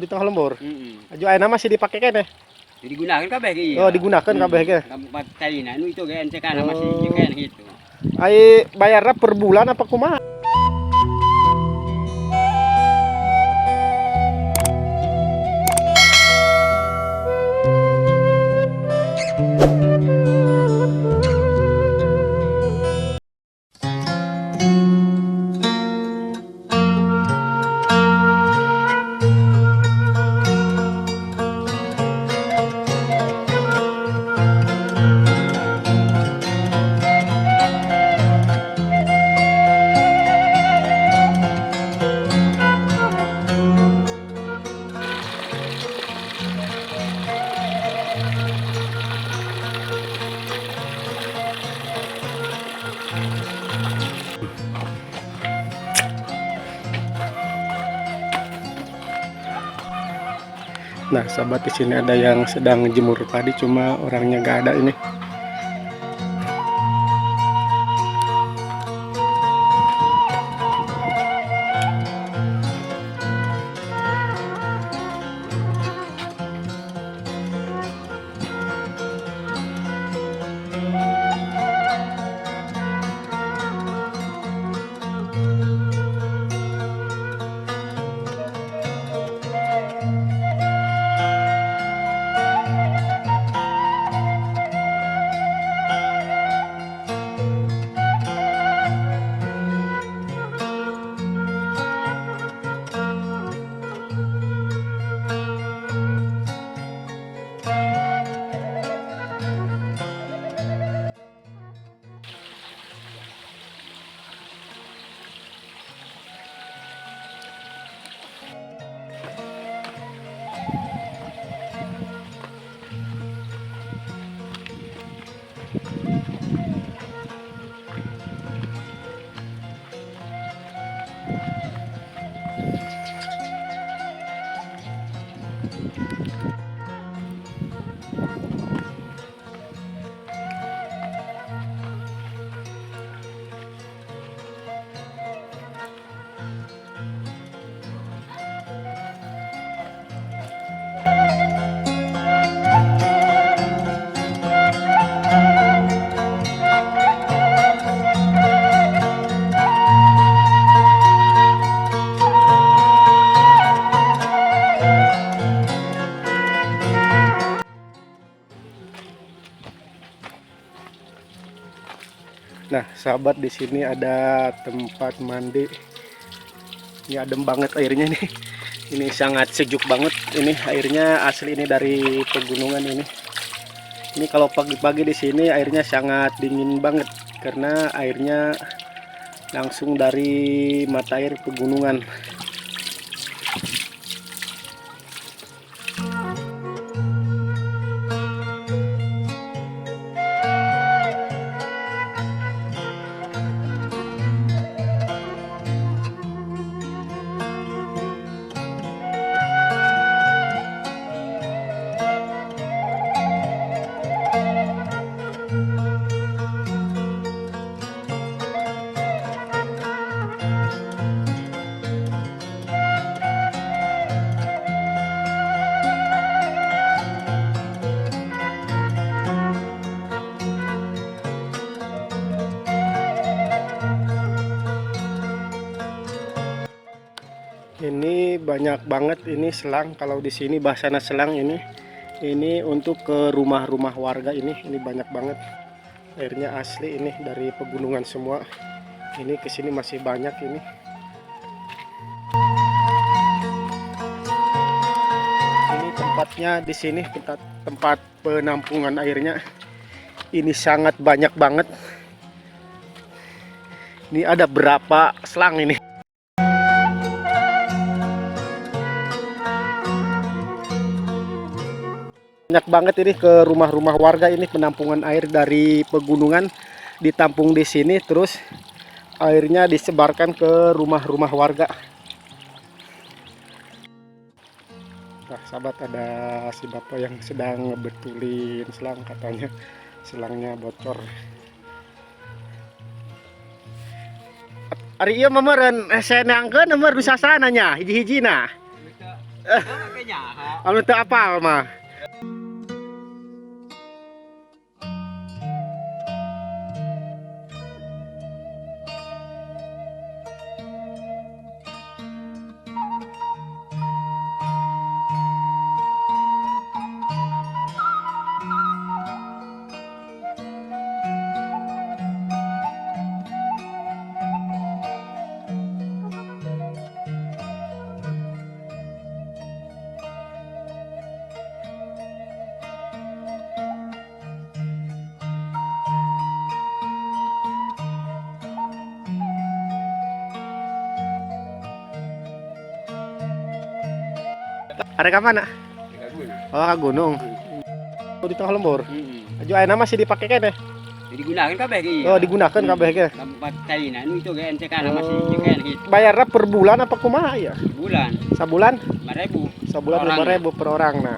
di tengah lembur. Heeh. Ajo ayeuna masih dipakai keneh. Digunakan kabeh ge. Oh, digunakan kabeh ge. Tempat kaina nu itu ge ente kana masih Oh. kayak gitu. Ai bayarna per bulan apa kumaha? Nah, sahabat, di sini ada yang sedang jemur padi, cuma orangnya nggak ada ini. Nah, sahabat, di sini ada tempat mandi. Ini adem banget airnya nih. Ini sangat sejuk banget. Ini airnya asli ini dari pegunungan ini. Ini kalau pagi-pagi di sini airnya sangat dingin banget karena airnya langsung dari mata air pegunungan. Ini banyak banget ini selang, kalau di sini bahasana selang ini. Ini untuk ke rumah-rumah warga ini banyak banget. Airnya asli ini dari pegunungan semua. Ini ke sini masih banyak ini. Ini tempatnya di sini tempat penampungan airnya. Ini sangat banyak banget. Ini ada berapa selang ini? Banyak banget ini ke rumah-rumah warga ini, penampungan air dari pegunungan ditampung di sini, terus airnya disebarkan ke rumah-rumah warga. Nah, sahabat, ada si bapak yang sedang ngebetulin selang, katanya selangnya bocor. Ari ieu mah meureun saya neangkeun nomor du sasananya hiji-hijina. Kayaknya. Anu teu apal mah. Are ka mana? Oh, ka gunung. Oh, di tengah lembur. Aju ayeuna masih dipake keneh. Digunakan kabeh ki. Oh, digunakan kabeh ge. Tempat kaina nu itu ge ente kana masih kayak gitu. Bayarna per bulan apa kumaha ya? Bulan Sabulan? 5.000. Sabulan Orang. 5.000 per orang nah.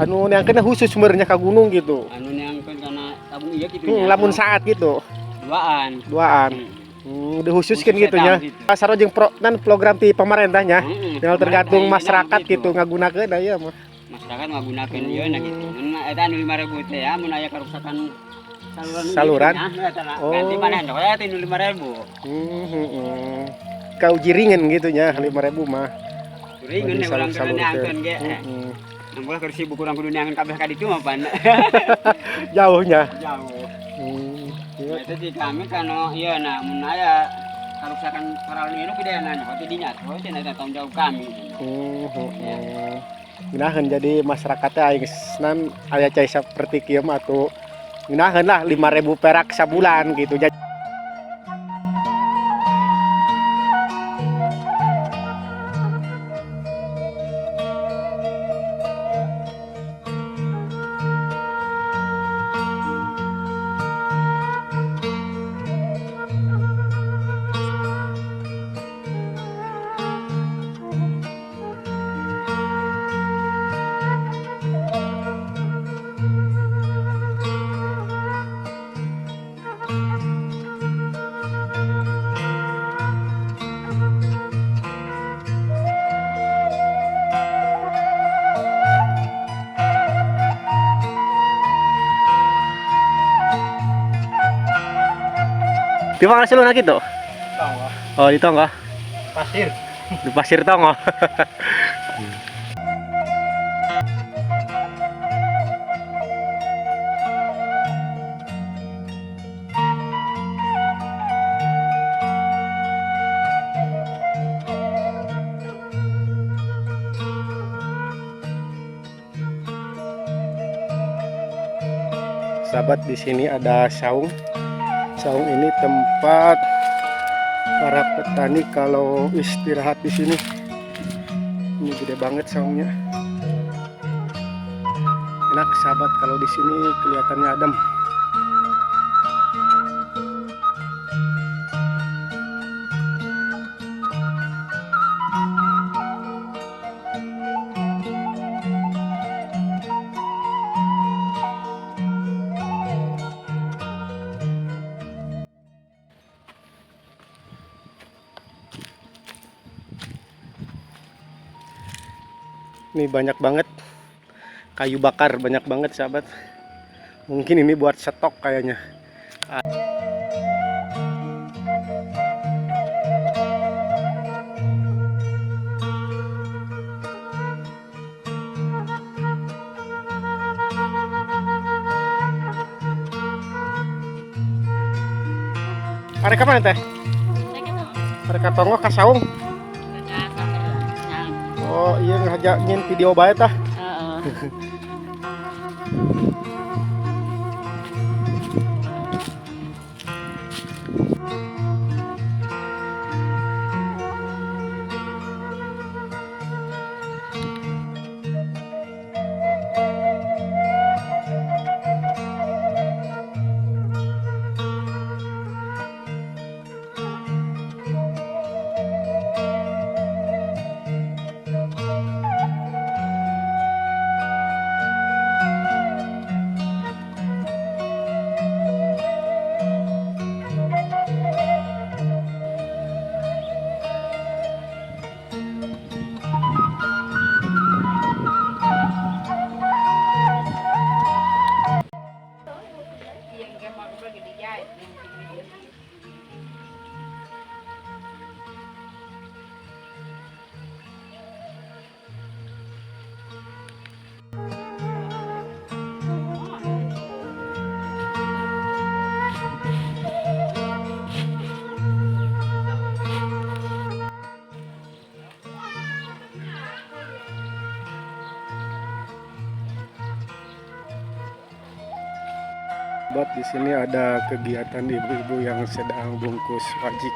Anu neangkeun khusus sebenarnya ka gunung gitu. Anu neangkeun kana tabung iya gitu. Lamun saat gitu. Duaan. Duaan. Dikhususkeun Khusus gitu nya. eta gitu. Sareng jeung program ti pemerintahnya. Tinggal tergantung Pemerintah masyarakat gitu. gitu ngagunakeun aya mah. Masyarakat ngagunakeun ieu na gitu. Mun eta anu 5.000 teh ya mun aya karusakan Saluran? Oh. Ganti maneh endok ya teh 5.000. Kau jiringan gitu nya 5.000 mah. Ringan nih urang teh neangkeun ge. Nambah keur sibuk urang kudu neangkeun kabeh ka ditu mah pan. Jauhnya. Jauh. Iya. Eta sih kami kana ieu na mun aya karusakan paralel nu gede na hoti dinya. Oh cenah eta tanggung jawab kami. Ginahan jadi masyarakatnya aing nan aya cai seperti kieu mah atuh ginahan lah 5.000 perak sabulan gitu. Jadi di mana sih lu nak itu? Tangga Oh di tonggo, pasir. di pasir tonggo. Sahabat, di sini ada saung. Saung ini tempat para petani kalau istirahat di sini. Ini gede banget saungnya. Enak sahabat kalau di sini kelihatannya adem. Ini banyak banget kayu bakar, banyak banget sahabat. Mungkin ini buat stok kayaknya. Arek mana teh? Arek katongo ka saung. Oh iya ngajak nyin video bae tah. Buat di sini ada kegiatan ibu-ibu yang sedang bungkus wajik.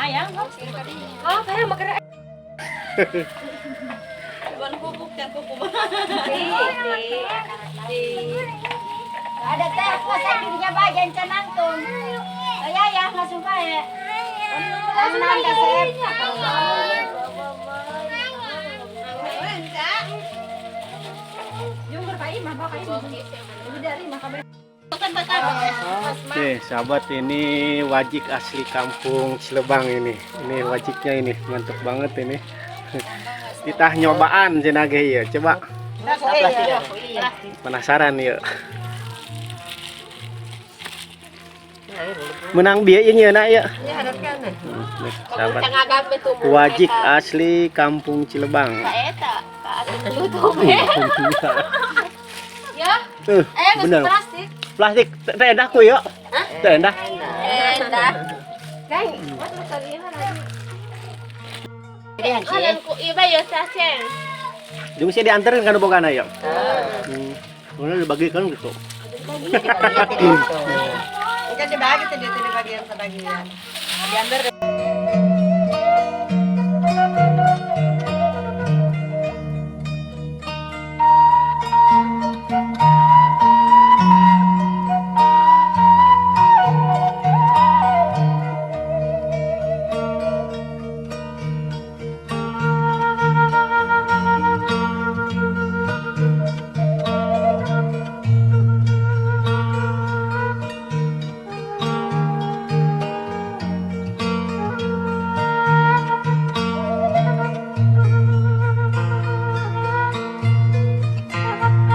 Ayang, oh, kaya magkara. Bukan pupuk dan pupuk. Ada teh pas akhirnya bagian canantun. Ayah ya nggak suka ya. Langsung kasih. Yung berkai mah bakai. Ini dari mah kabe. Nih sahabat, ini wajik asli kampung Cilebang ini. Ini wajiknya ini mantep banget ini. Kita nyobaan jenage ya, coba. Penasaran yuk. Menang biayanya nak ya. Nih, sahabat. Wajik asli kampung Cilebang. Eta, YouTube. Ya, Bener. plastik. Plastik, tenda ku yuk. Tenda. Enda. Kai, what mo sabihin Alam ko iba yung saseng. Jung siya diantarin kan boga na yuk. Una dibagikan gitu. Kasi bakit hindi bagian sa bagian? Diambil